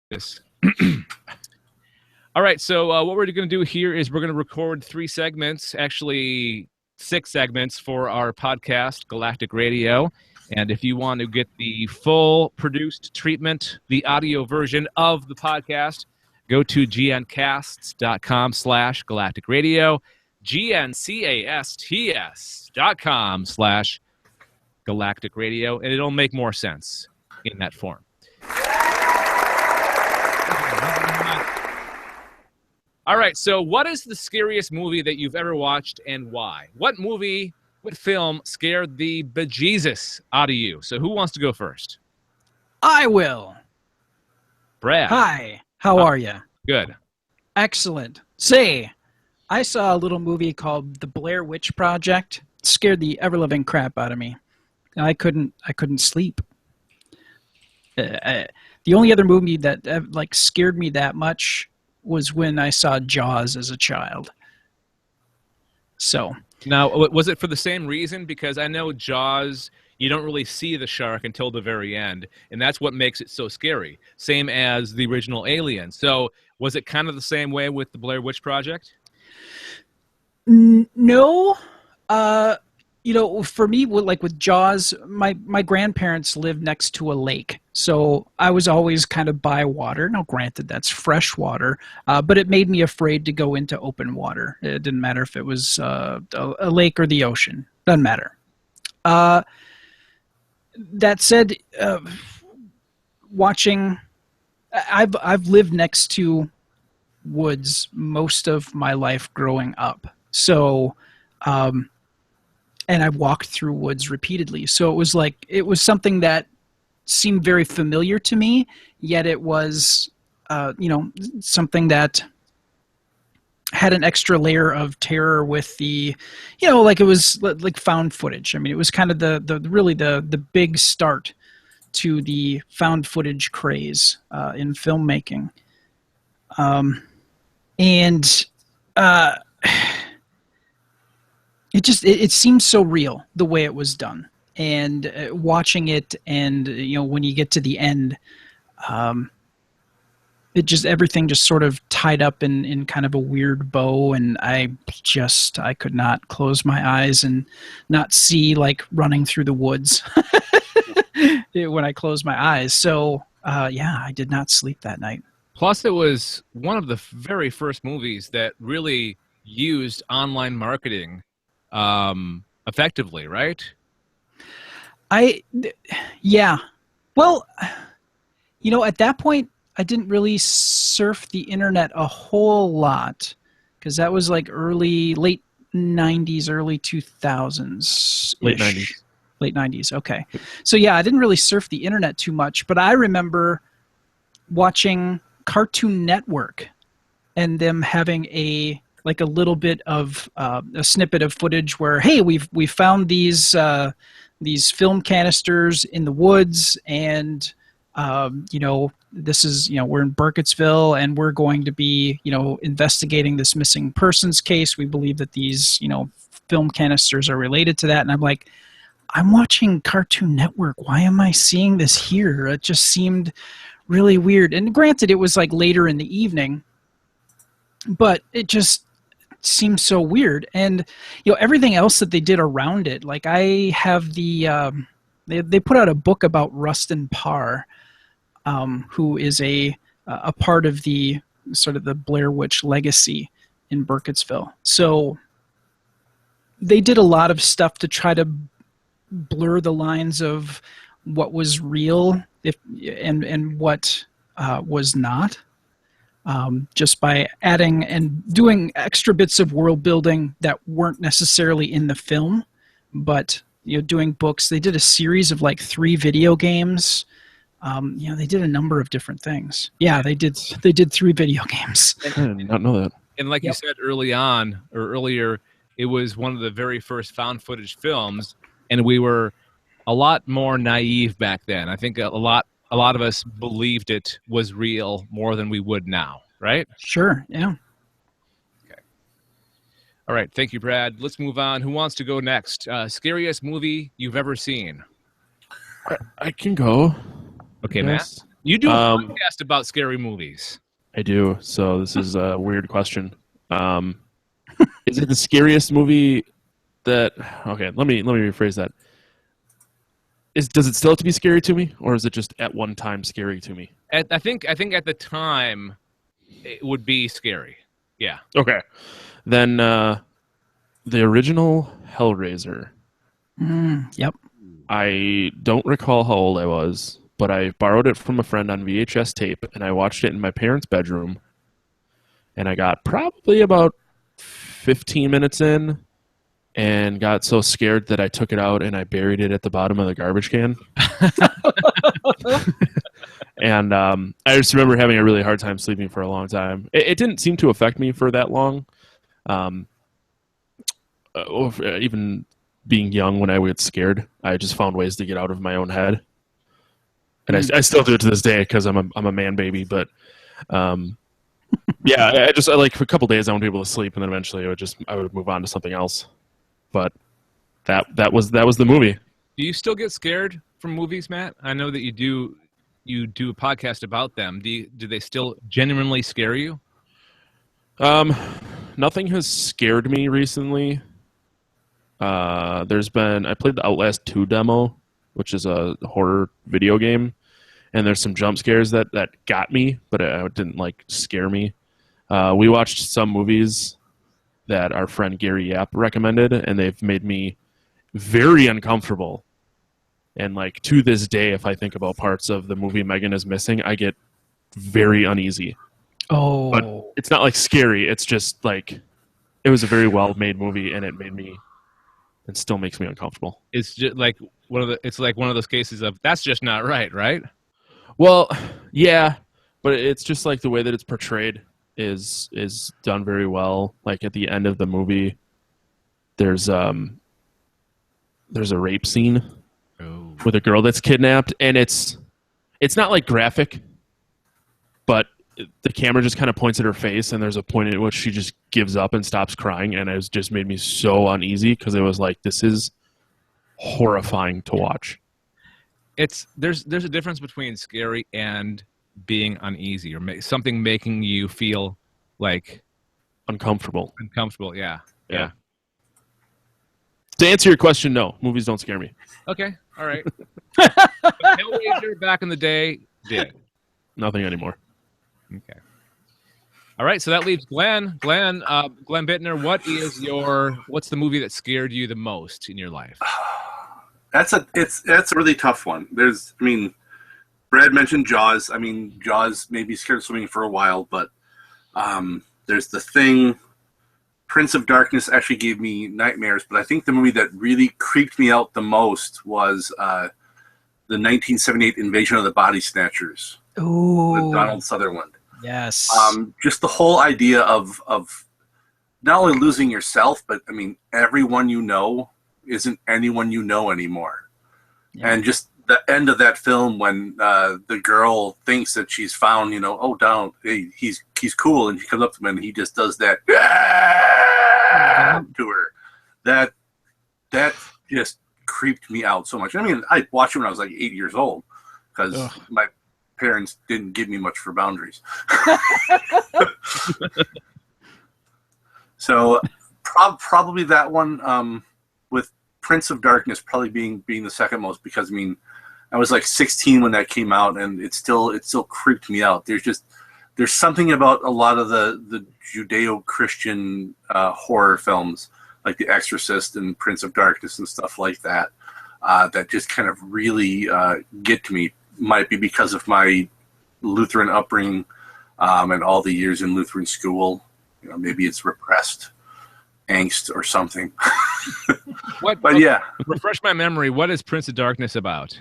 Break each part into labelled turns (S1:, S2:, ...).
S1: Yes. All right, so what we're going to do here is we're going to record 3 segments, actually 6 segments for our podcast, Galactic Radio. And if you want to get the full produced treatment, the audio version of the podcast, go to gncasts.com/Galactic Radio, gncasts.com/Galactic Radio, and it'll make more sense in that form. All right, so what is the scariest movie that you've ever watched and why? What film scared the bejesus out of you? So who wants to go first?
S2: I will.
S1: Brad.
S2: Hi, how are you?
S1: Good.
S2: Excellent. Say, I saw a little movie called The Blair Witch Project. It scared the ever-loving crap out of me. I couldn't sleep. The only other movie that scared me that much was when I saw Jaws as a child. So
S1: now, was it for the same reason? Because I know Jaws, you don't really see the shark until the very end, and that's what makes it so scary. Same as the original Alien. So was it kind of the same way with the Blair Witch Project?
S2: No. For me, with Jaws, my grandparents lived next to a lake. So I was always kind of by water. Now, granted, that's fresh water, but it made me afraid to go into open water. It didn't matter if it was a lake or the ocean. Doesn't matter. That said, I've lived next to woods most of my life growing up. So, and I walked through woods repeatedly. So it was something that seemed very familiar to me, yet it was, something that had an extra layer of terror with the, it was like found footage. I mean, it was kind of the big start to the found footage craze in filmmaking. It seems so real the way it was done, and watching it, and when you get to the end, everything just sort of tied up in kind of a weird bow, and I could not close my eyes and not see running through the woods when I closed my eyes. So I did not sleep that night.
S1: Plus, it was one of the very first movies that really used online marketing effectively, right? Well,
S2: at that point, I didn't really surf the internet a whole lot, because that was late 90s, early 2000s. Late 90s, okay. So I didn't really surf the internet too much, but I remember watching Cartoon Network and them having a little bit of a snippet of footage where, hey, we found these film canisters in the woods, and this is, we're in Burkittsville, and we're going to be investigating this missing persons case. We believe that these film canisters are related to that. And I'm like, I'm watching Cartoon Network. Why am I seeing this here? It just seemed really weird. And granted, it was later in the evening, but it just seemed so weird. And everything else that they did around it, I have the they put out a book about Rustin Parr, who is a part of the sort of the Blair Witch legacy in Burkittsville. So they did a lot of stuff to try to blur the lines of what was real and what was not. Just by adding and doing extra bits of world building that weren't necessarily in the film, but doing books. They did a series of 3 video games. They did a number of different things. Yeah, they did 3 video games.
S3: I did not know that.
S1: And like you said earlier, it was one of the very first found footage films, and we were a lot more naive back then. I think a lot of us believed it was real more than we would now, right?
S2: Sure, yeah.
S1: Okay. All right, thank you, Brad. Let's move on. Who wants to go next? Scariest movie you've ever seen?
S3: I can go.
S1: Okay,
S3: yes.
S1: Matt? You do a podcast about scary movies.
S3: I do. So this is a weird question. Is it the scariest movie that? Okay, let me rephrase that. Does it still have to be scary to me, or is it just at one time scary to me?
S1: I think at the time it would be scary. Yeah.
S3: Okay, then the original Hellraiser.
S2: Yep.
S3: I don't recall how old I was, but I borrowed it from a friend on VHS tape, and I watched it in my parents' bedroom. And I got probably about 15 minutes in, and got so scared that I took it out and I buried it at the bottom of the garbage can. And I just remember having a really hard time sleeping for a long time. It didn't seem to affect me for that long. Even being young when I would get scared, I just found ways to get out of my own head. And I still do it to this day because I'm a man baby. But yeah, I like for a couple days I wouldn't be able to sleep, and then eventually I would move on to something else. But that was the movie.
S1: Do you still get scared from movies, Matt? I know that you do a podcast about them. Do they still genuinely scare you?
S3: Nothing has scared me recently. I played the Outlast 2 demo, which is a horror video game, and there's some jump scares that got me, but it didn't like scare me. We watched some movies that our friend Gary Yap recommended, and they've made me very uncomfortable. And like to this day, if I think about parts of the movie Megan is Missing, I get very uneasy.
S2: Oh,
S3: but it's not like scary. It's just like it was a very well-made movie, and it still makes me uncomfortable.
S1: It's just like one of those cases of that's just not right, right?
S3: Well, yeah, but it's just like the way that it's portrayed is done very well. Like at the end of the movie, there's a rape scene with a girl that's kidnapped, and it's not like graphic, but the camera just kind of points at her face, and there's a point at which she just gives up and stops crying, and it just made me so uneasy because it was like, this is horrifying to watch.
S1: There's a difference between scary and being uneasy, or something making you feel like
S3: uncomfortable.
S1: Yeah.
S3: To answer your question, no, movies don't scare me.
S1: Okay, all right. Hellraiser back in the day did.
S3: Nothing anymore.
S1: Okay. All right, so that leaves Glenn. Glenn Bittner, what's the movie that scared you the most in your life?
S4: That's a really tough one. Brad mentioned Jaws. Jaws maybe scared swimming for a while, but there's The Thing. Prince of Darkness actually gave me nightmares, but I think the movie that really creeped me out the most was the 1978 Invasion of the Body Snatchers.
S2: Ooh.
S4: With Donald Sutherland.
S2: Yes.
S4: Just the whole idea of not only losing yourself, but everyone you know isn't anyone you know anymore. Yeah. And just the end of that film when the girl thinks that she's found, Donald, hey, he's cool, and she comes up to him and he just does that to her. That just creeped me out so much. I watched it when I was like 8 years old because my parents didn't give me much for boundaries. So probably that one, with Prince of Darkness probably being the second most, because I was like 16 when that came out, and it still creeped me out. There's something about a lot of the Judeo-Christian horror films like The Exorcist and Prince of Darkness and stuff like that that just kind of really get to me. Might be because of my Lutheran upbringing and all the years in Lutheran school. Maybe it's repressed angst or something. Yeah.
S1: Refresh my memory. What is Prince of Darkness about?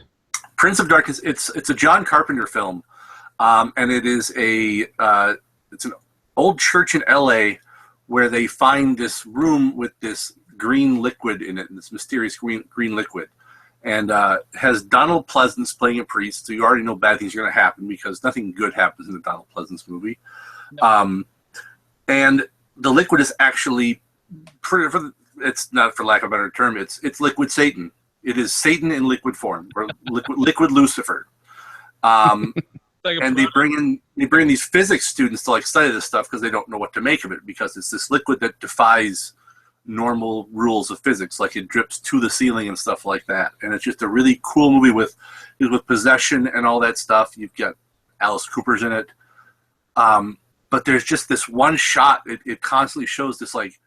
S4: Prince of Darkness. It's a John Carpenter film, and it is it's an old church in L.A. where they find this room with this green liquid in it, this mysterious green liquid. And has Donald Pleasance playing a priest, so you already know bad things are going to happen because nothing good happens in the Donald Pleasance movie. No. And the liquid is actually, it's not for lack of a better term, it's liquid Satan. It is Satan in liquid form, or liquid Lucifer.
S1: So
S4: and they bring in these physics students to like study this stuff because they don't know what to make of it, because it's this liquid that defies normal rules of physics, like it drips to the ceiling and stuff like that. And it's just a really cool movie with possession and all that stuff. You've got Alice Cooper's in it, but there's just this one shot. It constantly shows this like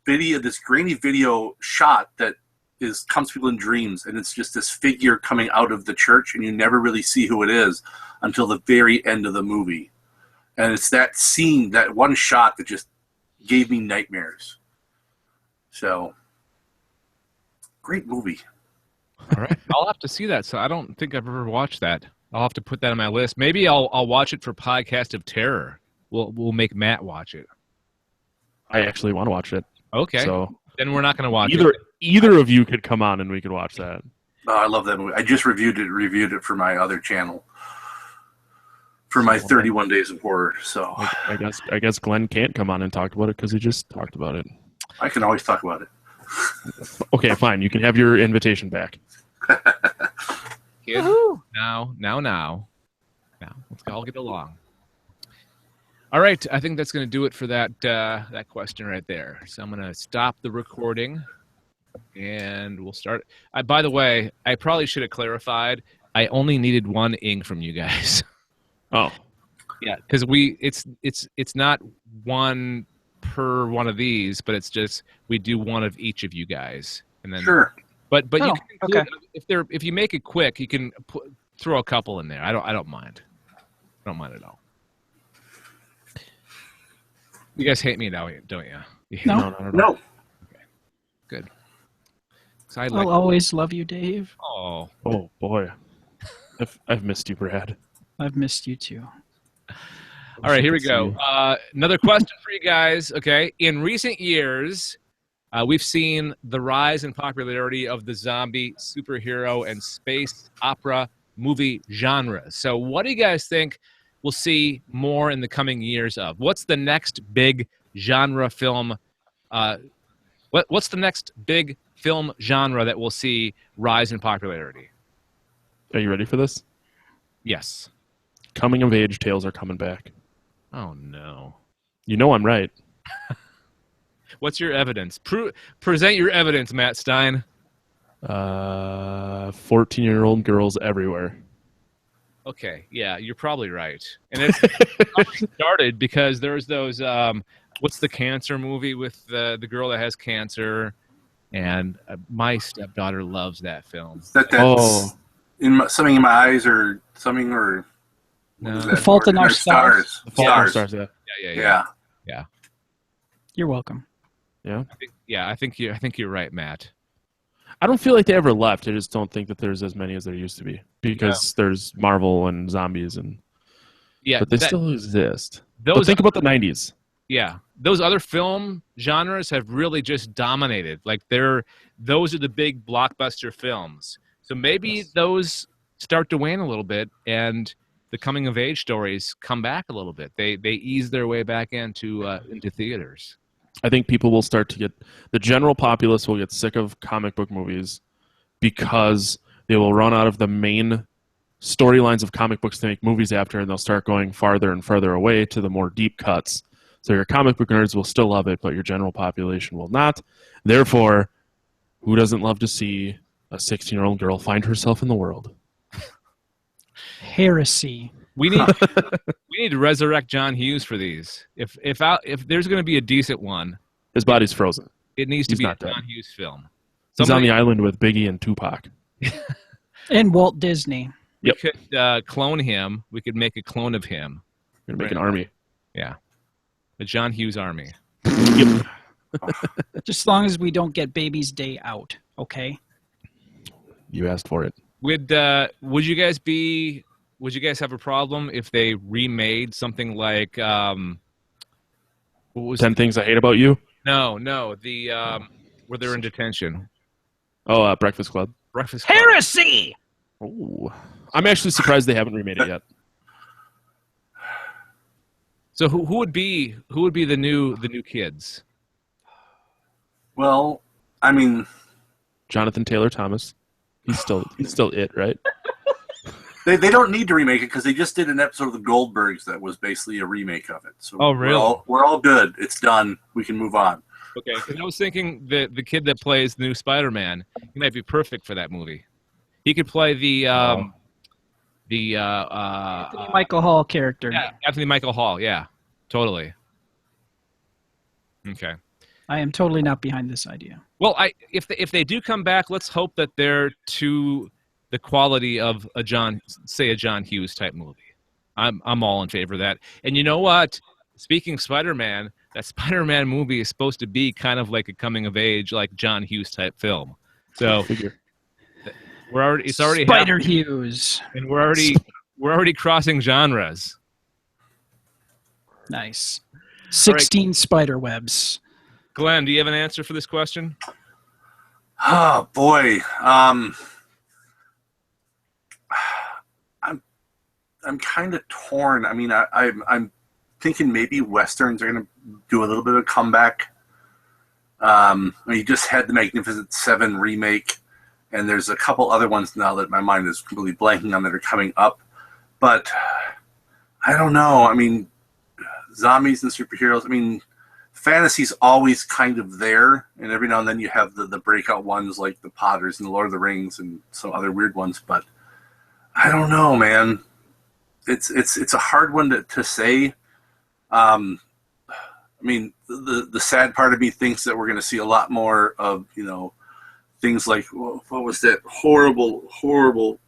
S4: video, this grainy video shot that comes to people in dreams, and it's just this figure coming out of the church, and you never really see who it is until the very end of the movie. And it's that scene, that one shot, that just gave me nightmares. So, great movie.
S1: All right, I'll have to see that. So I don't think I've ever watched that. I'll have to put that on my list. Maybe I'll watch it for Podcast of Terror. We'll make Matt watch it.
S3: I actually want to watch it.
S1: Okay. So then we're not going to watch
S3: it. Either of you could come on and we could watch that.
S4: Oh, I love that movie. I just reviewed it for my other channel, for my 31 Days of Horror. So
S3: I guess Glenn can't come on and talk about it because he just talked about it.
S4: I can always talk about it.
S3: Okay, fine. You can have your invitation back.
S1: Kid, now. Let's all get along. All right, I think that's going to do it for that question right there. So I'm going to stop the recording, and we'll start. By the way, I probably should have clarified. I only needed one ink from you guys.
S3: Oh,
S1: yeah, because it's not one per one of these, but it's just we do one of each of you guys, and then
S4: sure.
S1: But you can include, if you make it quick, you can throw a couple in there. I don't mind. I don't mind at all. You guys hate me now, don't you?
S4: No.
S1: Okay, good.
S2: I'll always love you, Dave.
S1: Oh
S3: boy, I've missed you, Brad.
S2: I've missed you too.
S1: All right, here we go. Another question for you guys. Okay, in recent years, we've seen the rise in popularity of the zombie, superhero, and space opera movie genres. So what do you guys think we'll see more in the coming years of? What's the next big genre film? What's the next big film genre that we'll see rise in popularity?
S3: Are you ready for this?
S1: Yes.
S3: Coming of age tales are coming back.
S1: Oh, no.
S3: You know I'm right.
S1: What's your evidence? Present your evidence, Matt Stein.
S3: 14-year-old girls everywhere.
S1: Okay, yeah, you're probably right. And it's probably started because there's those, what's the cancer movie with the girl that has cancer? And my stepdaughter loves that film.
S4: That's Something in My Eyes or something, or...
S2: No. The Fault in Our Stars.
S3: The Fault in Our Stars,
S1: yeah.
S2: You're welcome.
S3: Yeah.
S1: I think you're right, Matt.
S3: I don't feel like they ever left. I just don't think that there's as many as there used to be because there's Marvel and zombies but they still exist. Think about the 90s.
S1: Yeah, those other film genres have really just dominated. Like those are the big blockbuster films. So maybe those start to wane a little bit, and the coming of age stories come back a little bit. They ease their way back into theaters.
S3: I think people will start to the general populace will get sick of comic book movies because they will run out of the main storylines of comic books to make movies after, and they'll start going farther and further away to the more deep cuts. So your comic book nerds will still love it, but your general population will not. Therefore, who doesn't love to see a 16-year-old girl find herself in the world?
S2: Heresy.
S1: We need to resurrect John Hughes for these. If there's going to be a decent one,
S3: his body's frozen.
S1: It needs to be a John Hughes film.
S3: He's on the island with Biggie and Tupac.
S2: And Walt Disney.
S1: We could clone him. We could make a clone of him.
S3: We're going to make an army.
S1: Yeah. The John Hughes army.
S3: Yep.
S2: Just as long as we don't get Baby's Day out, okay?
S3: You asked for it.
S1: Would you guys have a problem if they remade something like 10
S3: Things I Hate About You?
S1: No, the where they're in detention.
S3: Oh, Breakfast Club.
S1: Breakfast Club.
S2: Heresy.
S3: Oh, I'm actually surprised they haven't remade it yet.
S1: So who would be the new kids?
S4: Well, I mean,
S3: Jonathan Taylor Thomas. He's still it, right?
S4: They don't need to remake it because they just did an episode of The Goldbergs that was basically a remake of it. So
S1: Oh, really?
S4: We're all good. It's done. We can move on.
S1: Okay, 'cause I was thinking the kid that plays the new Spider-Man, he might be perfect for that movie. He could play the
S2: Anthony Michael Hall character.
S1: yeah, Anthony Michael Hall. Yeah, totally. Okay.
S2: I am totally not behind this idea.
S1: Well, if they do come back, let's hope that they're to the quality of a John Hughes type movie. I'm all in favor of that. And you know what? Speaking of Spider-Man, that Spider-Man movie is supposed to be kind of like a coming of age, like John Hughes type film. So it's already
S2: Spider
S1: happening,
S2: Hughes.
S1: and we're already crossing genres.
S2: Nice. 16 spider webs.
S1: Glenn, do you have an answer for this question?
S4: Oh boy, I'm kind of torn. I mean, I'm thinking maybe westerns are going to do a little bit of a comeback. You just had the Magnificent Seven remake, and there's a couple other ones now that my mind is completely blanking on that are coming up. But I don't know. I mean, zombies and superheroes. I mean, fantasy's always kind of there, and every now and then you have the breakout ones like the Potters and the Lord of the Rings and some other weird ones. But I don't know, man. It's a hard one to say. I mean, the sad part of me thinks that we're going to see a lot more of, things like, what was that horrible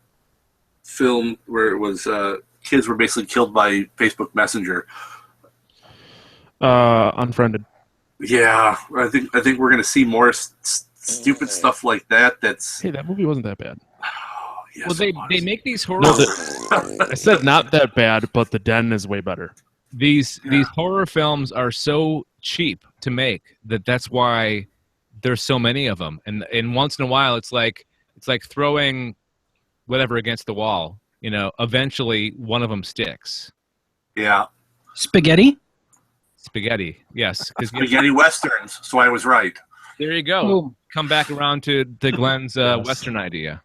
S4: film where it was kids were basically killed by Facebook Messenger.
S3: Unfriended.
S4: Yeah, I think we're going to see more stupid stuff like that.
S3: Hey, that movie wasn't that bad.
S4: Oh, yes,
S1: Well, they make these horror.
S3: No, I said not that bad, but The Den is way better.
S1: These horror films are so cheap to make that's why there's so many of them. And once in a while, it's like throwing whatever against the wall. Eventually one of them sticks.
S4: Yeah.
S2: Spaghetti?
S1: Spaghetti, yes.
S4: Spaghetti westerns. So I was right.
S1: There you go.
S2: Ooh.
S1: Come back around to Glenn's Western idea.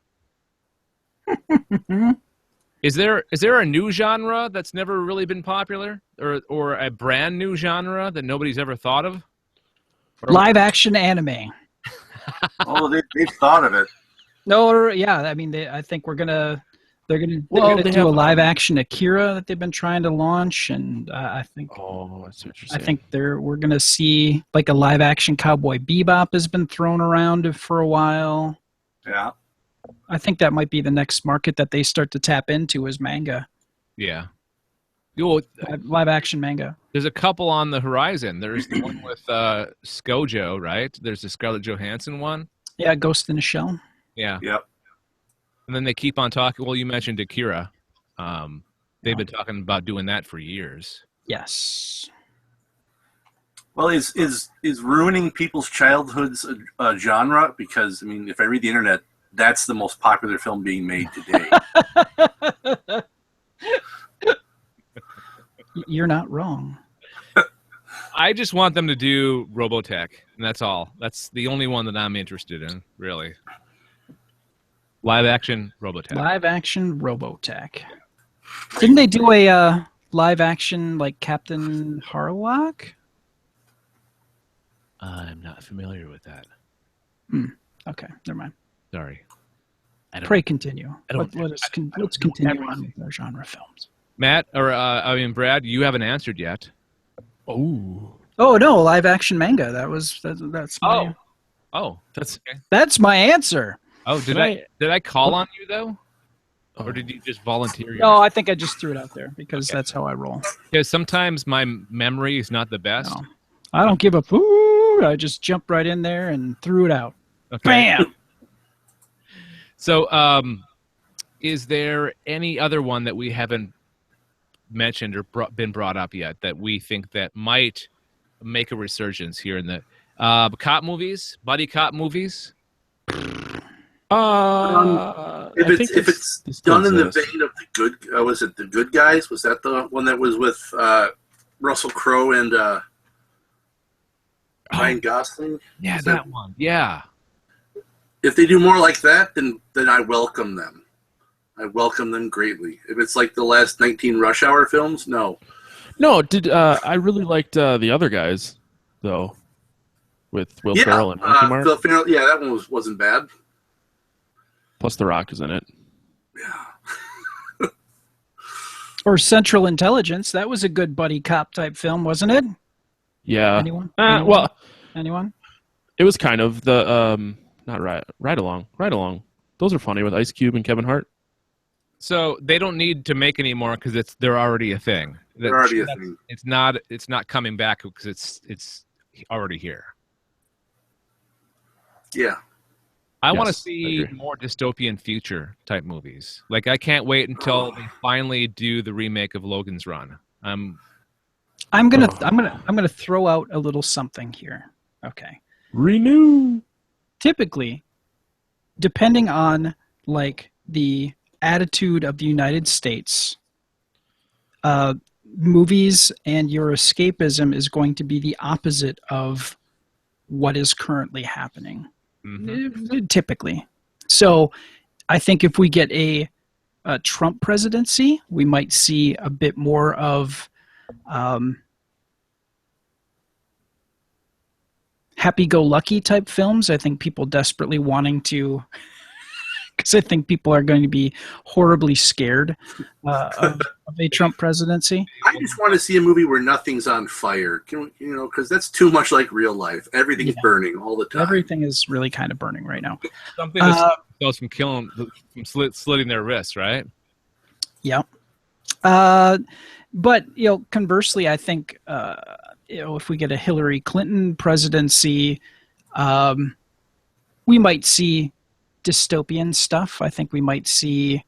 S1: Is there a new genre that's never really been popular, or a brand new genre that nobody's ever thought of?
S2: Live action anime.
S4: Oh, they've thought of it.
S2: No, yeah. I mean, I think they're gonna do a live action Akira that they've been trying to launch, and I think.
S3: Oh, that's what you're saying.
S2: I think we're gonna see like a live action Cowboy Bebop has been thrown around for a while.
S4: Yeah.
S2: I think that might be the next market that they start to tap into is manga.
S1: Yeah.
S2: Live action manga.
S1: There's a couple on the horizon. There's the one with Skojo, right? There's the Scarlett Johansson one.
S2: Yeah, Ghost in a Shell.
S1: Yeah.
S4: Yep.
S1: And then they keep on talking. Well, you mentioned Akira. They've been talking about doing that for years.
S2: Yes.
S4: Well, is ruining people's childhoods a genre? Because, I mean, if I read the internet, that's the most popular film being made today.
S2: You're not wrong.
S1: I just want them to do Robotech, and that's all. That's the only one that I'm interested in, really. Live action Robotech.
S2: Live action Robotech. Didn't they do a live action like Captain Harlock?
S1: I'm not familiar with that.
S2: Okay, never mind.
S1: Sorry.
S2: Pray continue. Let's continue on with our genre films.
S1: Matt, Brad, you haven't answered yet.
S3: Oh,
S2: no, live action manga. That's my that's my answer.
S1: Oh, did I call on you though? Or did you just volunteer?
S2: No, I think I just threw it out there because that's how I roll.
S1: Because sometimes my memory is not the best.
S2: No, I don't give a poo. I just jumped right in there and threw it out.
S1: Okay.
S2: Bam!
S1: So, is there any other one that we haven't mentioned or been brought up yet that we think that might make a resurgence here in the cop movies, buddy cop movies?
S4: If it's done in the vein of the good, was it The Good Guys? Was that the one that was with Russell Crowe and Ryan Gosling?
S1: Yeah, that one. Yeah.
S4: If they do more like that, then I welcome them. I welcome them greatly. If it's like the last 19 Rush Hour films, no.
S3: No, I really liked the other guys though, with Will Ferrell and Marky Mark.
S4: Will Ferrell, yeah, that one wasn't bad.
S3: Plus, The Rock is in it.
S4: Yeah.
S2: Or Central Intelligence. That was a good buddy cop type film, wasn't it?
S3: Yeah.
S2: Anyone?
S3: Well,
S2: anyone?
S3: It was kind of the not Ride Along. Those are funny with Ice Cube and Kevin Hart.
S1: So they don't need to make any more because they're already a thing.
S4: They're already a thing.
S1: It's not coming back because it's already here.
S4: Yeah.
S1: I want to see more dystopian future type movies. Like I can't wait until they finally do the remake of Logan's Run. I'm gonna throw out a little something here. Okay.
S3: Renew.
S2: Typically, depending on like the attitude of the United States, movies and your escapism is going to be the opposite of what is currently happening. Mm-hmm. Typically. So I think if we get a Trump presidency, we might see a bit more of happy-go-lucky type films. I think people desperately wanting to, because I think people are going to be horribly scared of a Trump presidency.
S4: I just want to see a movie where nothing's on fire, because that's too much like real life. Everything's burning all the time.
S2: Everything is really kind of burning right now.
S1: Something to stop those from slitting their wrists, right?
S2: Yeah. But conversely, I think if we get a Hillary Clinton presidency, we might see dystopian stuff. I think we might see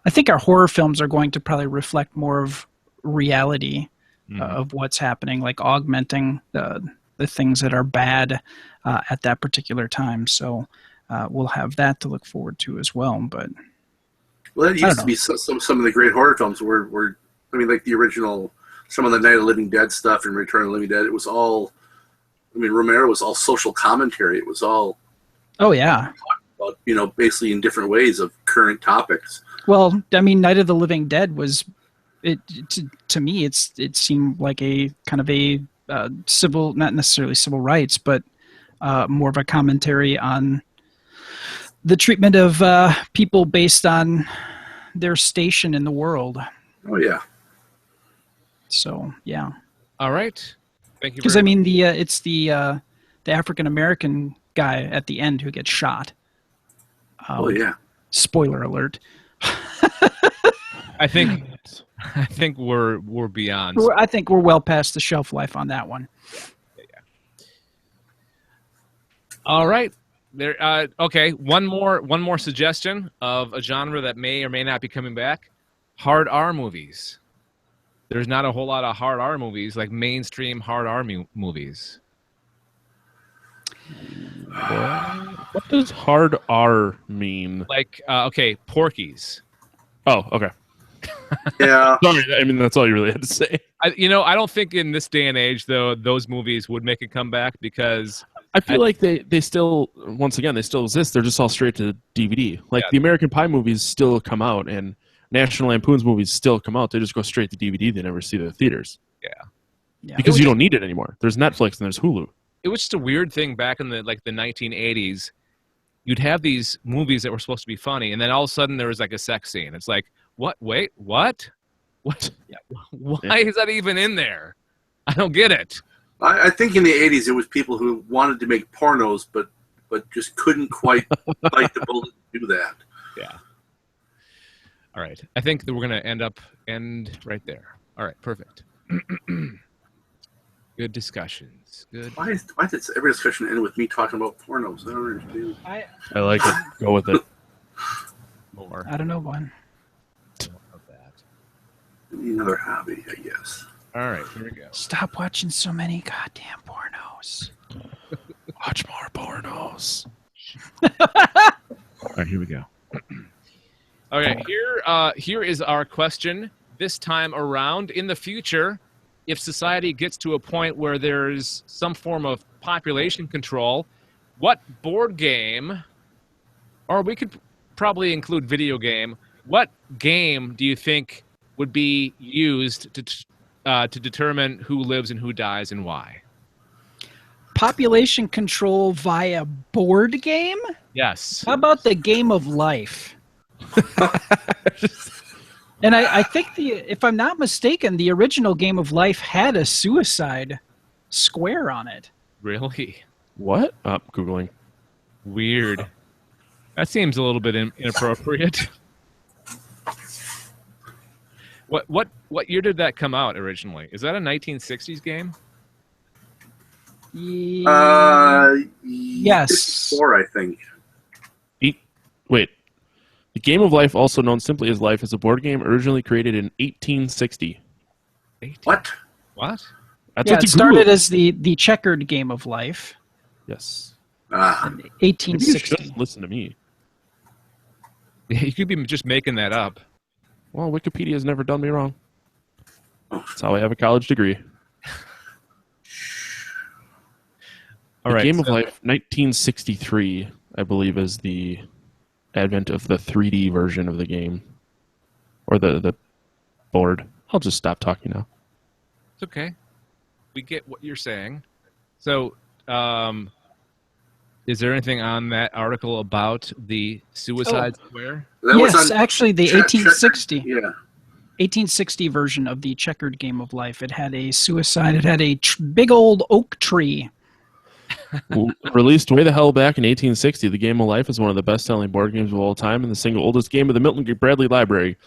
S2: I think our horror films are going to probably reflect more of reality of what's happening, like augmenting the things that are bad at that particular time. So we'll have that to look forward to as well. But
S4: it used to be some of the great horror films were like the original, some of the Night of the Living Dead stuff and Return of the Living Dead. It was all, Romero was all social commentary. It was all, about, basically in different ways of current topics.
S2: Well, Night of the Living Dead was, to me, it seemed like a kind of a civil, not necessarily civil rights, but more of a commentary on the treatment of people based on their station in the world.
S4: Oh yeah.
S2: So yeah.
S1: All right. Thank you.
S2: Because it's the African American guy at the end who gets shot.
S4: Oh yeah.
S2: Spoiler alert.
S1: I think we're beyond.
S2: I think we're well past the shelf life on that one.
S1: Yeah. All right. There. Okay. One more suggestion of a genre that may or may not be coming back: hard R movies. There's not a whole lot of hard R movies, like mainstream hard R movies.
S3: What does hard R mean?
S1: Like, Porky's.
S3: Oh, okay.
S4: Yeah.
S3: Sorry, that's all you really had to say.
S1: I don't think in this day and age, though, those movies would make a comeback because
S3: I feel like they still, once again, they still exist. They're just all straight to DVD. Like the American Pie movies still come out, and National Lampoon's movies still come out. They just go straight to DVD. They never see the theaters.
S1: Yeah.
S3: Because you don't need it anymore. There's Netflix and there's Hulu.
S1: It was just a weird thing back in the 1980s. You'd have these movies that were supposed to be funny, and then all of a sudden there was like a sex scene. It's like, what? Wait, what? What? Yeah. Why is that even in there? I don't get it.
S4: I think in the 80s it was people who wanted to make pornos, but just couldn't quite bite the bullet to do that.
S1: Yeah. All right. I think that we're going to end right there. All right. Perfect. Good discussions. Good.
S4: Why does every discussion end with me talking about pornos? I don't understand.
S3: I like it. Go with it.
S1: More.
S2: I don't know one.
S1: Of that.
S4: Another hobby, I guess.
S1: All right. Here we go.
S2: Stop watching so many goddamn pornos.
S3: Watch more pornos.
S1: All right. Here we go. Okay. Here is our question this time around. In the future, if society gets to a point where there's some form of population control, what board game, or we could probably include video game, what game do you think would be used to determine who lives and who dies and why?
S2: Population control via board game?
S1: Yes.
S2: How about the game of life? And I think, if I'm not mistaken, the original game of life had a suicide square on it.
S1: Really?
S3: What? Googling.
S1: Weird. That seems a little bit inappropriate. What year did that come out originally? Is that a 1960s game?
S2: Yes.
S4: 4, I think.
S3: Wait. The Game of Life, also known simply as Life, is a board game originally created in 1860.
S4: What?
S1: What?
S2: It started as the checkered game of life.
S3: Yes.
S2: In 1860.
S3: Maybe you should listen to me.
S1: You could be just making that up.
S3: Well, Wikipedia's never done me wrong. That's how I have a college degree.
S1: All right.
S3: Game of Life, 1963, I believe, is the advent of the 3D version of the game. Or the board. I'll just stop talking now.
S1: It's okay. We get what you're saying. So, is there anything on that article about the Suicide Square?
S2: Yes, actually, the 1860.
S4: Yeah.
S2: 1860 version of the checkered game of life. It had a suicide. It had a big old oak tree.
S3: Released way the hell back in 1860, the Game of Life is one of the best-selling board games of all time and the single oldest game of the Milton Bradley Library.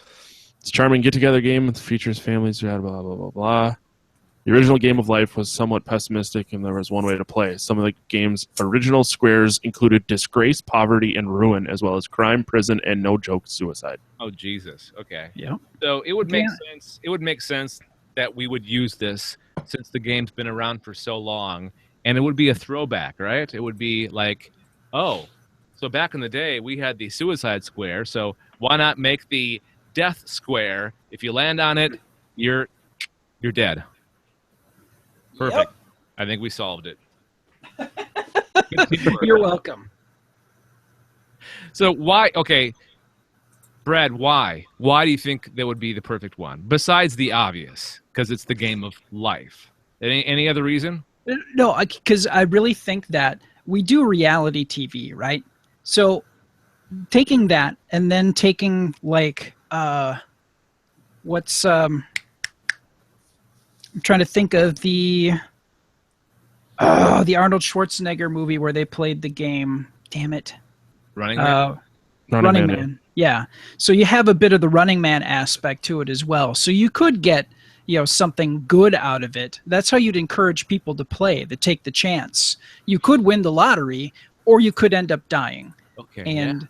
S3: It's a charming get-together game that features families, blah, blah, blah, blah, blah. The original Game of Life was somewhat pessimistic, and there was one way to play. Some of the game's original squares included disgrace, poverty, and ruin, as well as crime, prison, and no-joke suicide.
S1: Oh, Jesus. Okay.
S2: Yeah.
S1: So it would make sense. It would make sense that we would use this since the game's been around for so long, and it would be a throwback, right? It would be like, oh, so back in the day we had the Suicide Square, so why not make the Death Square? If you land on it, you're dead. Perfect. Yep. I think we solved it.
S2: You're welcome.
S1: So why? Okay, Brad. Why? Why do you think that would be the perfect one? Besides the obvious, because it's the game of life. Any other reason?
S2: No, because I really think that we do reality TV, right? So taking that and then taking like what's I'm trying to think of the Arnold Schwarzenegger movie where they played the game. Damn it.
S1: Running Man?
S2: Running Man. Yeah. So you have a bit of the Running Man aspect to it as well. So you could get, something good out of it. That's how you'd encourage people to play, to take the chance. You could win the lottery, or you could end up dying.
S1: Okay.
S2: And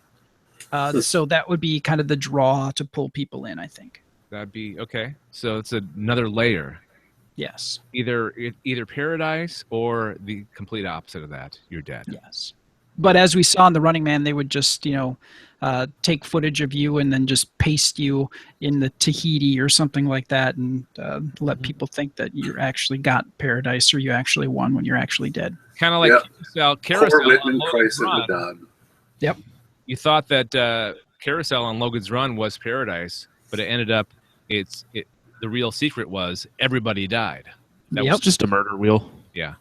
S2: so that would be kind of the draw to pull people in, I think.
S1: That'd be okay. So it's another layer.
S2: Yes.
S1: Either paradise or the complete opposite of that. You're dead.
S2: Yes. But as we saw in The Running Man, they would just, take footage of you and then just paste you in the Tahiti or something like that and let people think that you actually got paradise or you actually won when you're actually dead.
S1: Kind of like Carousel on Logan's Run.
S2: Yep.
S1: You thought that Carousel on Logan's Run was paradise, but it ended up the real secret was everybody died. That was
S3: just a murder wheel.
S1: Yeah.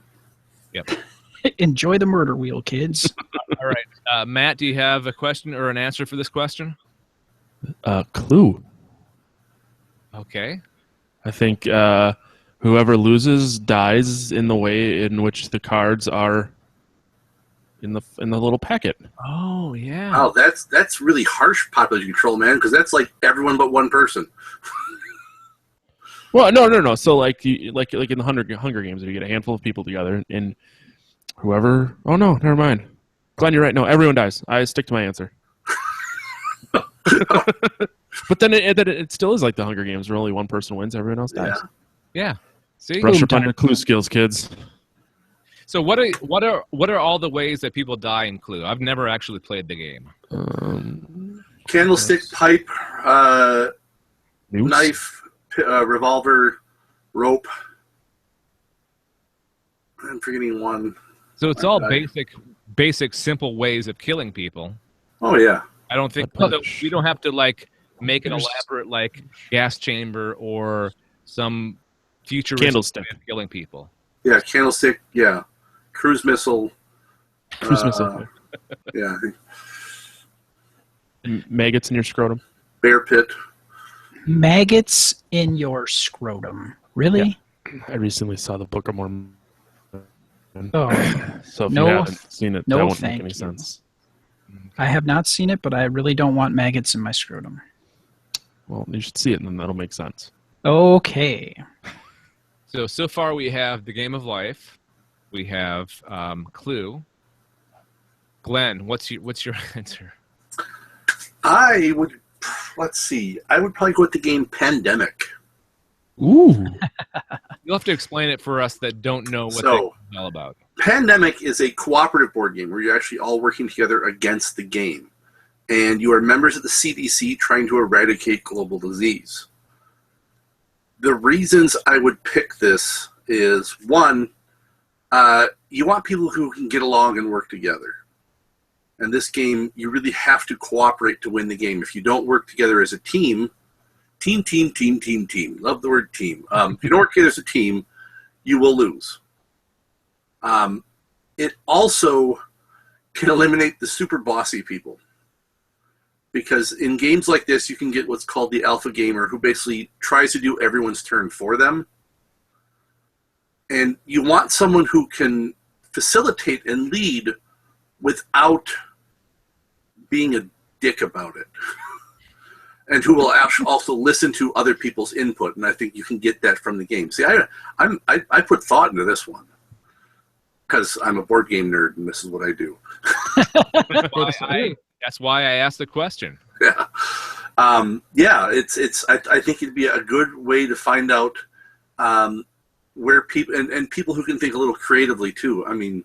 S1: Yep.
S2: Enjoy the murder wheel, kids.
S1: All right. Matt, do you have a question or an answer for this question?
S3: Clue.
S1: Okay.
S3: I think whoever loses dies in the way in which the cards are in the little packet.
S1: Oh, yeah.
S4: Oh, that's really harsh population control, man, because that's like everyone but one person.
S3: Well, no. So like in the Hunger Games, if you get a handful of people together and whoever. Oh no, never mind. Glenn, you're right. No, everyone dies. I stick to my answer. But then it still is like the Hunger Games, where only one person wins, everyone else dies.
S1: Yeah. See,
S3: brush up on your clue skills, kids.
S1: So what are all the ways that people die in Clue? I've never actually played the game.
S4: Candlestick, pipe, knife, revolver, rope. I'm forgetting one.
S1: So it's all basic basic, simple ways of killing people.
S4: Oh yeah.
S1: I don't think we don't have to like make an elaborate like gas chamber or some futuristic
S3: Candlestick
S1: way of killing people.
S4: Yeah, candlestick. Yeah, cruise missile.
S3: missile.
S4: Yeah,
S3: Maggots in your scrotum.
S4: bear pit.
S2: Maggots in your scrotum. Really?
S3: Yeah. I recently saw the Book of Mormon.
S2: Oh,
S3: So if
S2: No,
S3: you haven't seen it,
S2: no,
S3: that won't make
S2: thank
S3: any
S2: you.
S3: sense.
S2: I have not seen it, but I really don't want maggots in my scrotum.
S3: Well, you should see it, and then that'll make sense.
S2: Okay.
S1: So far we have the Game of Life, we have Clue. Glenn, what's your answer?
S4: Let's see. I would probably go with the game Pandemic.
S3: Ooh.
S1: You'll have to explain it for us that don't know what
S4: So-
S1: it's all about.
S4: Pandemic is a cooperative board game where you're actually all working together against the game. And you are members of the CDC trying to eradicate global disease. The reasons I would pick this is, one, you want people who can get along and work together. And this game, you really have to cooperate to win the game. If you don't work together as a team, team. Love the word team. If you don't work together as a team, you will lose. It also can eliminate the super bossy people. Because in games like this, you can get what's called the alpha gamer, who basically tries to do everyone's turn for them. And you want someone who can facilitate and lead without being a dick about it. And who will also listen to other people's input. And I think you can get that from the game. See, I put thought into this one. Because I'm a board game nerd, and this is what I do.
S1: That's why I asked the question.
S4: Yeah, I think it'd be a good way to find out where people and people who can think a little creatively too. I mean,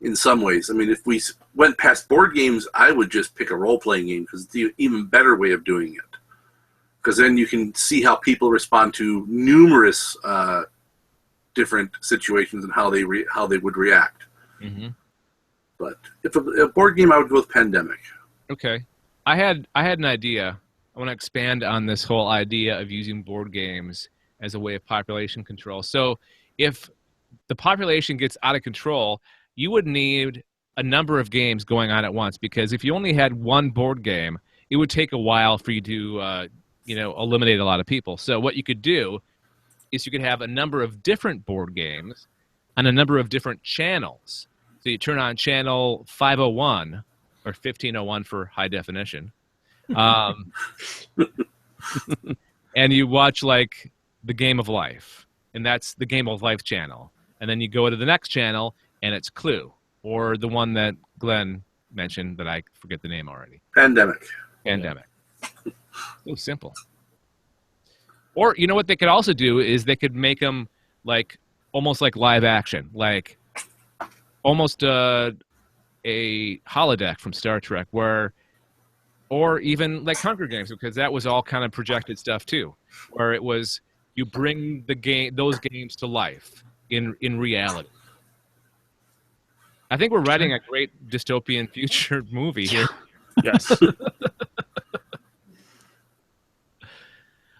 S4: in some ways, I mean, if we went past board games, I would just pick a role-playing game because it's the even better way of doing it. Because then you can see how people respond to numerous different situations and how they would react.
S1: Mm-hmm.
S4: But if a board game, I would go with Pandemic.
S1: Okay. I had an idea. I want to expand on this whole idea of using board games as a way of population control. So if the population gets out of control, you would need a number of games going on at once, because if you only had one board game, it would take a while for you to eliminate a lot of people. So what you could do is you could have a number of different board games on a number of different channels. So you turn on channel 501 or 1501 for high definition. And you watch like the Game of Life, and that's the Game of Life channel. And then you go to the next channel and it's Clue, or the one that Glenn mentioned that I forget the name already.
S4: Pandemic.
S1: So simple. Or you know what they could also do is they could make them like almost like live action, like almost a holodeck from Star Trek, or even like Hunger Games, because that was all kind of projected stuff too, where it was you bring those games to life in reality. I think we're writing a great dystopian future movie here.
S3: Yes.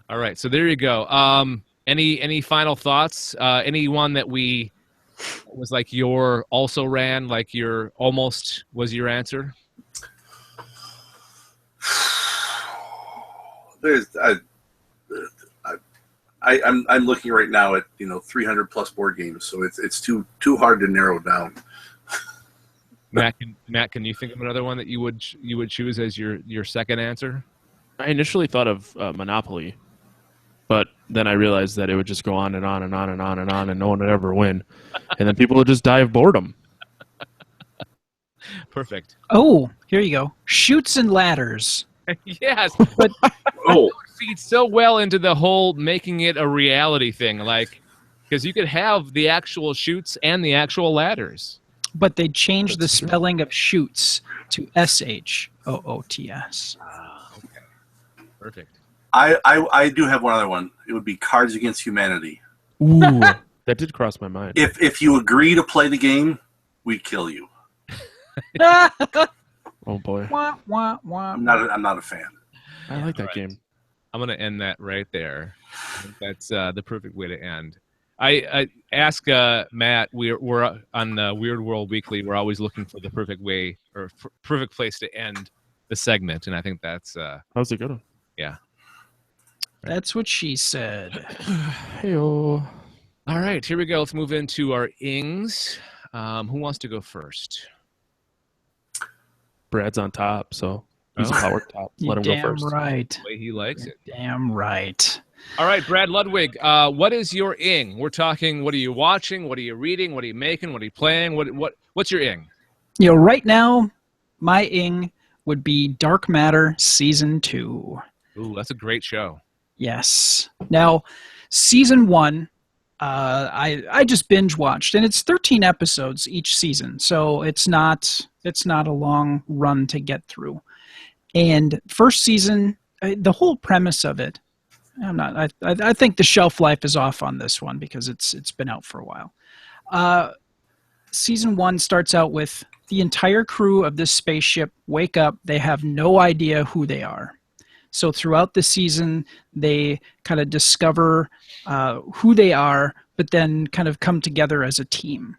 S1: All right, so there you go. Any final thoughts? Anyone that was like your also ran, like your almost was your answer?
S4: I'm looking right now at 300 plus board games, so it's too hard to narrow down.
S1: Matt, can you think of another one that you would choose as your second answer?
S3: I initially thought of Monopoly, but then I realized that it would just go on and on and on and on and on, and no one would ever win, and then people would just die of boredom.
S1: Perfect.
S2: Oh, here you go. Chutes and Ladders.
S1: Yes,
S2: But
S4: Oh,
S1: feeds so well into the whole making it a reality thing, like because you could have the actual chutes and the actual ladders.
S2: but they changed the
S3: That's true.
S2: spelling of shoots to SHOOTS.
S1: Okay. Perfect.
S4: I do have one other one. It would be Cards Against Humanity.
S3: Ooh, that did cross my mind.
S4: If you agree to play the game, we kill you.
S3: Oh boy,
S2: Wah, wah, wah.
S4: I'm not a fan.
S3: I like that game.
S1: I'm going to end that right there. I think that's the perfect way to end. I ask Matt. We're on Weird World Weekly. We're always looking for the perfect way or perfect place to end the segment, and I think that's
S3: How's it going?
S1: yeah.
S2: That's what she said.
S3: Hey-o.
S1: All right, here we go. Let's move into our ings. Who wants to go first?
S3: Brad's on top, so he's a power top. Let him go
S2: Damn
S3: first.
S2: right.
S1: The way he likes it.
S2: Damn right.
S1: All right, Brad Ludwig, what is your ing? We're talking, what are you watching? What are you reading? What are you making? What are you playing? What's your ing?
S2: Right now, my ing would be Dark Matter Season 2.
S1: Ooh, that's a great show.
S2: Yes. Now, Season 1, I just binge watched, and it's 13 episodes each season, so it's not a long run to get through. And first season, the whole premise of it, I think the shelf life is off on this one because it's been out for a while. Season 1 starts out with the entire crew of this spaceship wake up. They have no idea who they are. So throughout the season, they kind of discover who they are, but then kind of come together as a team.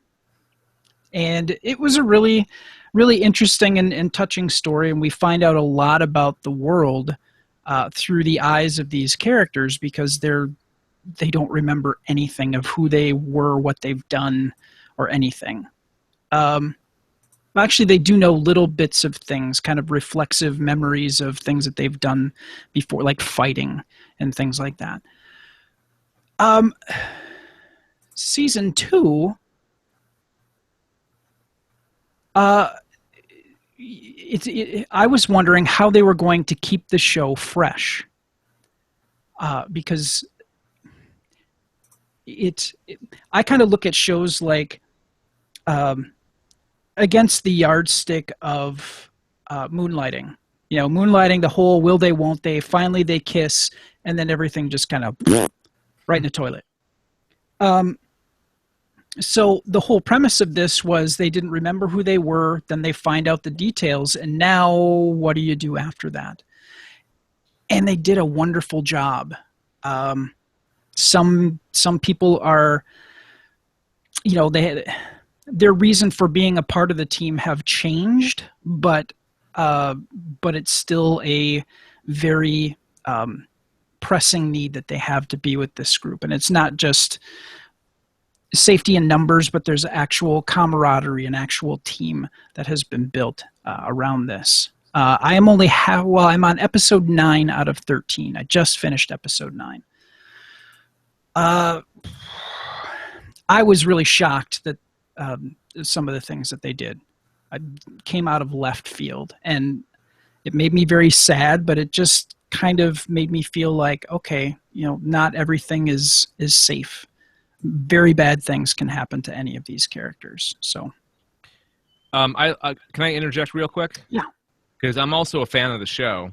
S2: And it was a really, really interesting and touching story, and we find out a lot about the world through the eyes of these characters because they don't remember anything of who they were, what they've done, or anything. Actually, they do know little bits of things, kind of reflexive memories of things that they've done before, like fighting and things like that. Season 2, I was wondering how they were going to keep the show fresh, because I kind of look at shows like against the yardstick of Moonlighting. Moonlighting, the whole will they, won't they, finally they kiss, and then everything just kind of right in the toilet. So the whole premise of this was they didn't remember who they were, then they find out the details, and now what do you do after that? And they did a wonderful job. Some people are, their reason for being a part of the team have changed, but it's still a very pressing need that they have to be with this group. And it's not just safety in numbers, but there's actual camaraderie and actual team that has been built around this. I'm on episode 9 out of 13. I just finished episode 9. I was really shocked that some of the things that they did came out of left field, and it made me very sad, but it just kind of made me feel like, okay, not everything is safe. Very bad things can happen to any of these characters. So,
S1: can I interject real quick?
S2: Yeah.
S1: Because I'm also a fan of the show,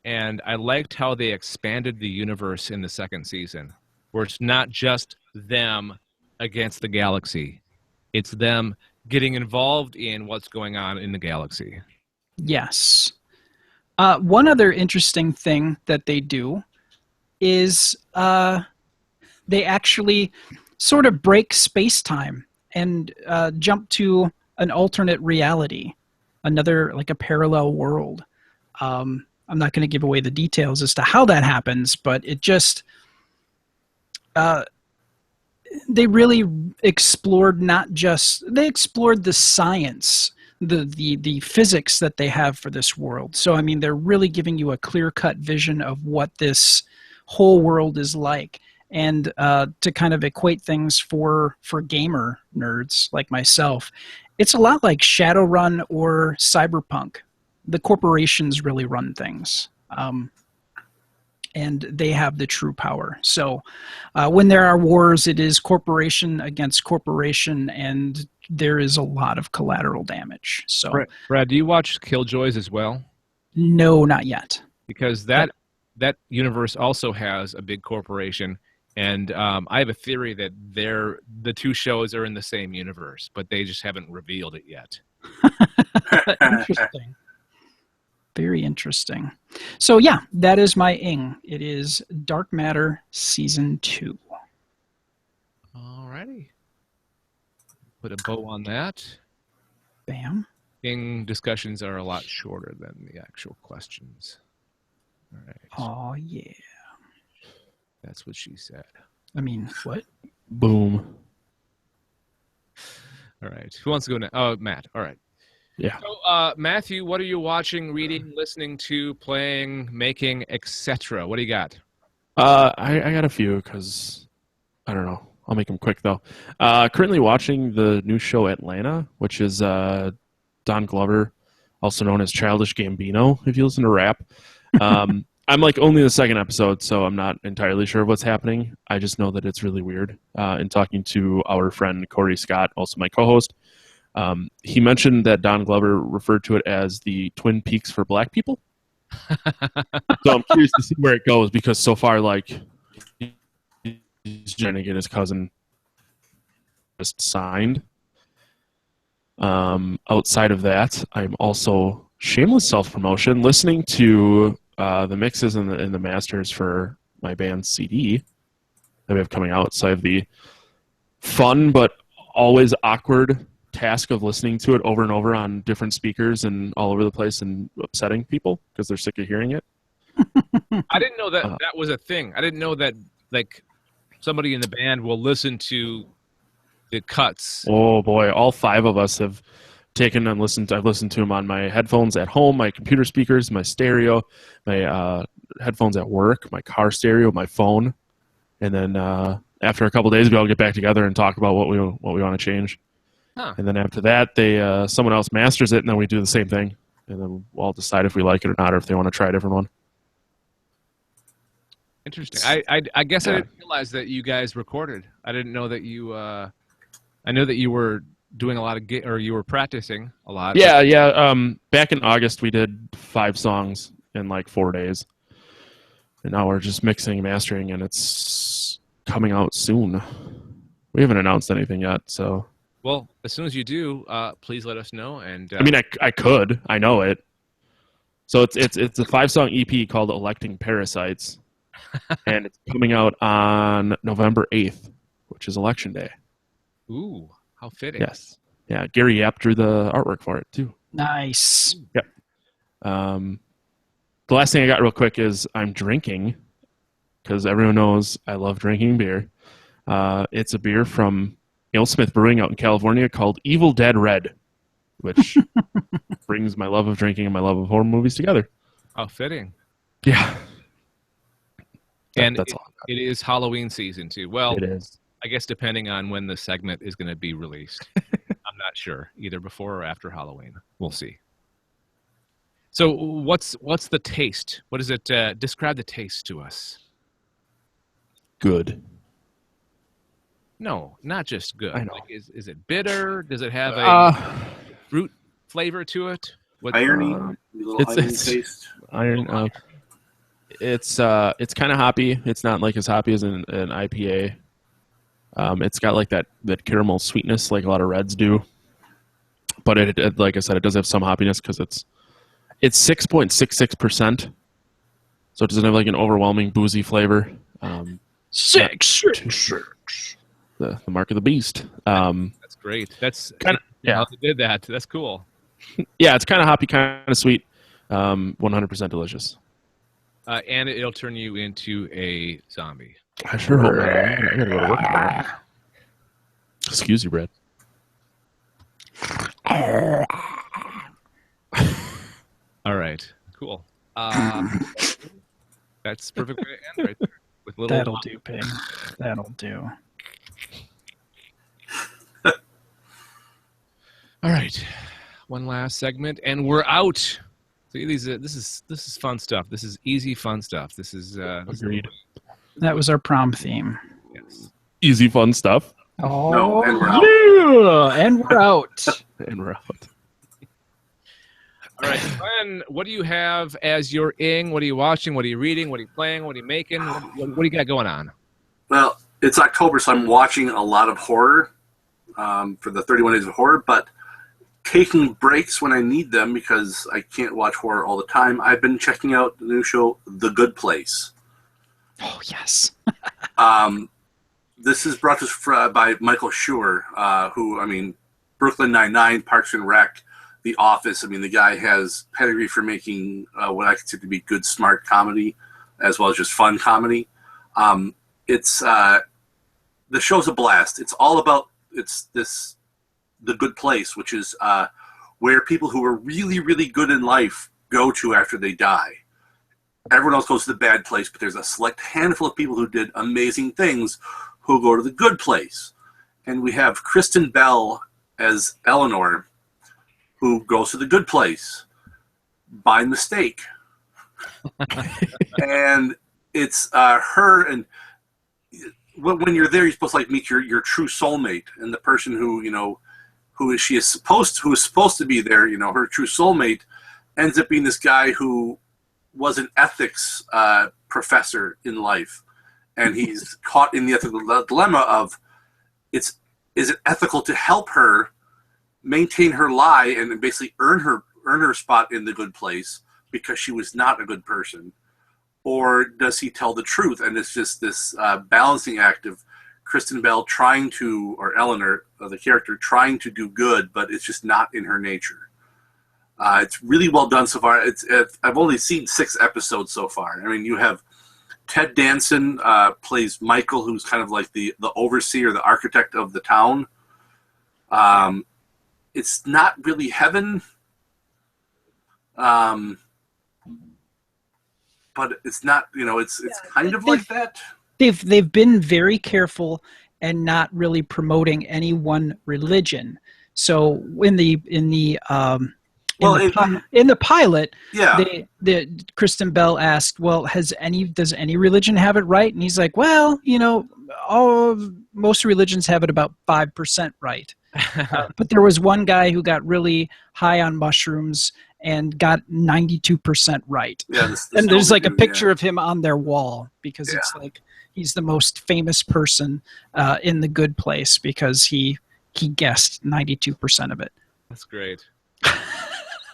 S1: and I liked how they expanded the universe in the second season, where it's not just them against the galaxy. It's them getting involved in what's going on in the galaxy.
S2: Yes. One other interesting thing that they do is they actually sort of break space-time and jump to an alternate reality, another, like a parallel world. I'm not going to give away the details as to how that happens, but it just... they really explored they explored the science, the physics that they have for this world. So, I mean, they're really giving you a clear-cut vision of what this whole world is like. And to kind of equate things for gamer nerds like myself, it's a lot like Shadowrun or Cyberpunk. The corporations really run things. And they have the true power. So when there are wars, it is corporation against corporation, and there is a lot of collateral damage. So,
S1: Brad, do you watch Killjoys as well?
S2: No, not yet.
S1: Because that universe also has a big corporation, and I have a theory that the two shows are in the same universe, but they just haven't revealed it yet.
S2: Interesting. Very interesting. So yeah, that is my ing. It is Dark Matter Season 2.
S1: Alrighty. Put a bow on that.
S2: Bam.
S1: Ing discussions are a lot shorter than the actual questions. All right.
S2: Oh yeah.
S1: That's what she said.
S2: I mean, what?
S3: Boom.
S1: All right. Who wants to go now? Oh, Matt. All right.
S3: Yeah.
S1: So, Matthew, what are you watching, reading, listening to, playing, making, etc.? What do you got?
S3: I got a few because I don't know. I'll make them quick though. Currently watching the new show Atlanta, which is Don Glover, also known as Childish Gambino, if you listen to rap. I'm like only the second episode, so I'm not entirely sure what's happening. I just know that it's really weird. In talking to our friend Corey Scott, also my co-host, he mentioned that Don Glover referred to it as the Twin Peaks for black people. So I'm curious to see where it goes because so far, like, he's trying to get his cousin just signed. Outside of that, I'm also shameless self-promotion, listening to the mixes and the masters for my band's CD that we have coming out. So I have the fun but always awkward task of listening to it over and over on different speakers and all over the place and upsetting people because they're sick of hearing it.
S1: I didn't know that that was a thing. I didn't know that like somebody in the band will listen to the cuts.
S3: Oh boy, all five of us have taken and listened. I've listened to them on my headphones at home, my computer speakers, my stereo, my headphones at work, my car stereo, my phone, and then after a couple of days, we all get back together and talk about what we want to change.
S1: Huh.
S3: And then after that, someone else masters it, and then we do the same thing, and then we'll all decide if we like it or not, or if they want to try a different one.
S1: Interesting. I guess I didn't realize that you guys recorded. I didn't know that you. I know that you were doing a lot of or you were practicing a lot.
S3: Yeah. Back in August, we did 5 songs in like 4 days, and now we're just mixing and mastering, and it's coming out soon. We haven't announced anything yet, so.
S1: Well, as soon as you do, please let us know. And
S3: I mean, I could. I know it. So it's a 5-song EP called "Electing Parasites," and it's coming out on November 8th, which is Election Day.
S1: Ooh, how fitting!
S3: Yes, yeah. Gary Yap drew the artwork for it too.
S2: Nice.
S3: Yep. The last thing I got real quick is I'm drinking because everyone knows I love drinking beer. It's a beer from AleSmith Brewing out in California called Evil Dead Red, which brings my love of drinking and my love of horror movies together.
S1: How fitting!
S3: Yeah.
S1: And
S3: that's all.
S1: It is Halloween season too. Well,
S3: It is.
S1: I guess depending on when the segment is going to be released. I'm not sure, either before or after Halloween. We'll see. So what's the taste? What is it? Describe the taste to us.
S3: Good.
S1: No, not just good.
S3: I know.
S1: Like, is it bitter? Does it have a fruit flavor to it?
S4: Irony, a little onion taste.
S3: Iron. It's kind of hoppy. It's not like as hoppy as an IPA. It's got like that caramel sweetness like a lot of reds do. But it like I said, it does have some hoppiness because it's 6.66%. So it doesn't have like an overwhelming boozy flavor.
S2: Six.
S3: The mark of the beast.
S1: That's great. That's
S3: kind of
S1: how they did that. That's cool.
S3: Yeah, it's kind of hoppy, kind of sweet. 100% delicious.
S1: And it'll turn you into a zombie.
S3: I sure hope not. I gotta go to work tomorrow. Excuse you, Brad.
S1: All right. Cool. That's perfect way to end right there. With little
S2: That'll do, Pig. That'll do.
S1: All right. One last segment, and we're out. See, this is fun stuff. This is easy, fun stuff. This is
S3: Agreed.
S2: That was our prom theme.
S1: Yes.
S3: Easy, fun stuff.
S2: Oh,
S4: No, and we're out.
S2: yeah, and we're out.
S3: And we're out.
S1: All right, Glenn, what do you have as your ing? What are you watching? What are you reading? What are you playing? What are you making? What do you got going on?
S4: Well, it's October, so I'm watching a lot of horror for the 31 Days of Horror, but taking breaks when I need them because I can't watch horror all the time, I've been checking out the new show, The Good Place.
S2: Oh, yes.
S4: This is brought to us by Michael Schur, who, I mean, Brooklyn Nine-Nine, Parks and Rec, The Office. I mean, the guy has pedigree for making what I consider to be good, smart comedy, as well as just fun comedy. The show's a blast. It's all about The Good Place, which is where people who are really, really good in life go to after they die. Everyone else goes to the bad place, but there's a select handful of people who did amazing things who go to the good place. And we have Kristen Bell as Eleanor, who goes to the good place by mistake. And it's her, and when you're there, you're supposed to like meet your true soulmate, and the person who is supposed to be there, her true soulmate, ends up being this guy who was an ethics professor in life, and he's caught in the ethical dilemma of is it ethical to help her maintain her lie and basically earn her spot in the good place because she was not a good person, or does he tell the truth? And it's just this balancing act of Kristen Bell or Eleanor, the character, trying to do good, but it's just not in her nature. It's really well done so far. I've only seen 6 episodes so far. I mean, you have Ted Danson plays Michael, who's kind of like the overseer, the architect of the town. It's not really heaven, but it's not. It's kind of like that.
S2: They've been very careful and not really promoting any one religion. So in the pilot,
S4: yeah,
S2: Kristen Bell asked, "Well, does any religion have it right?" And he's like, "Well, most religions have it about 5% right." But there was one guy who got really high on mushrooms and got 92% right.
S4: Yeah,
S2: and there's like a picture of him on their wall because it's like he's the most famous person in the good place because he guessed 92% of it.
S1: That's great.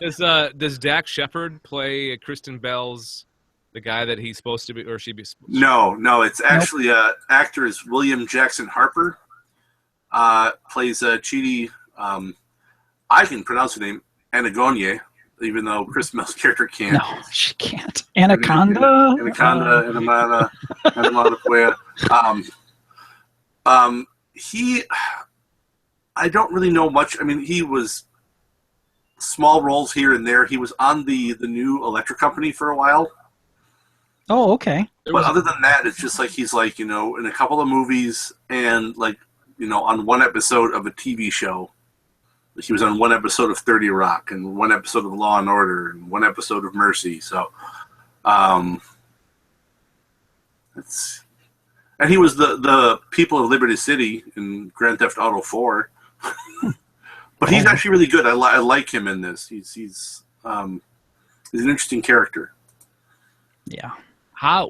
S1: Does Dak Shepard play Kristen Bell's the guy that he's supposed to be, or she be?
S4: No. It's actually actor is William Jackson Harper. Plays Chidi. I can pronounce her name, Anagonye, even though Kristen Bell's character can't.
S2: No, she can't. Anaconda.
S4: Anamana. I don't really know much. I mean, he was small roles here and there. He was on the new electric company for a while.
S2: Oh, okay.
S4: But other than that, it's just like he's like, in a couple of movies and like, on one episode of a TV show. He was on one episode of 30 Rock and one episode of Law and Order and one episode of Mercy. So, and he was the people of Liberty City in Grand Theft Auto 4. But he's actually really good. I like him in this. He's an interesting character.
S2: Yeah.
S1: How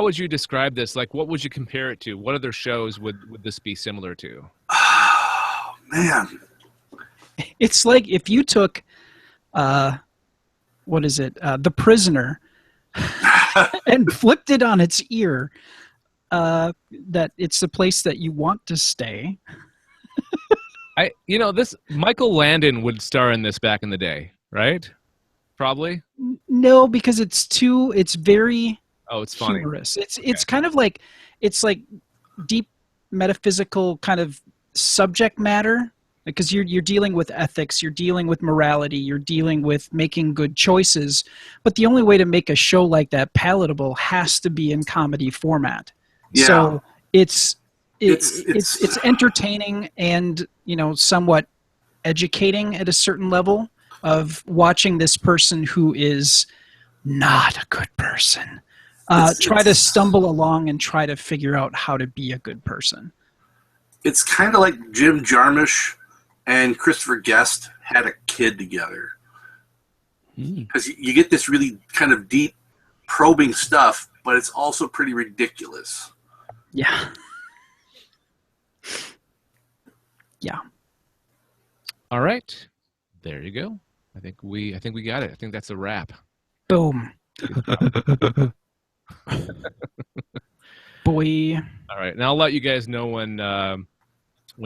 S1: would you describe this? Like, what would you compare it to? What other shows would this be similar to?
S4: Oh, man.
S2: It's like if you took, what is it? The Prisoner and flipped it on its ear, that it's the place that you want to stay.
S1: This Michael Landon would star in this back in the day, right? Probably.
S2: No, because it's very
S1: it's funny.
S2: humorous. It's kind of like deep metaphysical kind of subject matter, because you're dealing with ethics, you're dealing with morality, you're dealing with making good choices. But the only way to make a show like that palatable has to be in comedy format.
S4: Yeah.
S2: So it's entertaining and somewhat educating at a certain level of watching this person who is not a good person try to stumble along and try to figure out how to be a good person.
S4: It's kind of like Jim Jarmusch and Christopher Guest had a kid together. Because you get this really kind of deep, probing stuff, but it's also pretty ridiculous.
S2: Yeah. Yeah.
S1: All right. There you go. I think we got it. I think that's a wrap.
S2: Boom. Boy.
S1: All right. Now I'll let you guys know when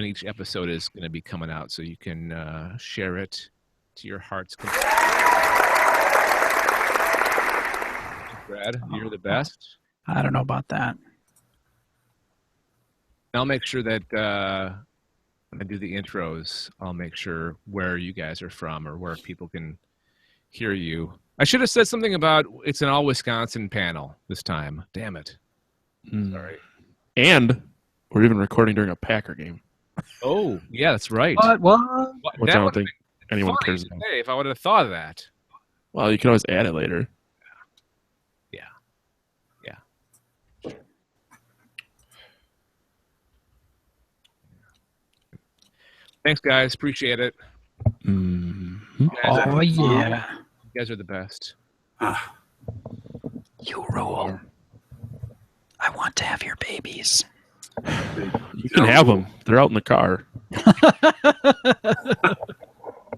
S1: each episode is going to be coming out, so you can share it to your heart's content. Brad, you're the best.
S2: I don't know about that.
S1: I'll make sure that when I do the intros, I'll make sure where you guys are from or where people can hear you. I should have said something about it's an all Wisconsin panel this time. Damn it. Sorry.
S3: And we're even recording during a Packer game.
S1: Oh, yeah, that's right.
S2: What?
S3: Which I don't think anyone
S1: funny
S3: cares
S1: to
S3: about.
S1: say if I would have thought of that.
S3: Well, you can always add it later.
S1: Yeah. Thanks, guys. Appreciate it.
S3: Mm-hmm.
S2: Oh, yeah.
S1: You guys are the best.
S2: You rule. I want to have your babies.
S3: You can have them. They're out in the car.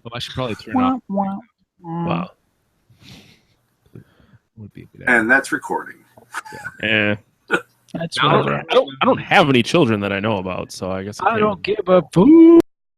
S1: Well, I should probably turn off.
S3: Wow.
S1: Would be a good idea.
S4: And that's recording.
S2: That's
S1: No,
S2: whatever.
S3: I don't have any children that I know about, so I guess
S2: I don't give a food.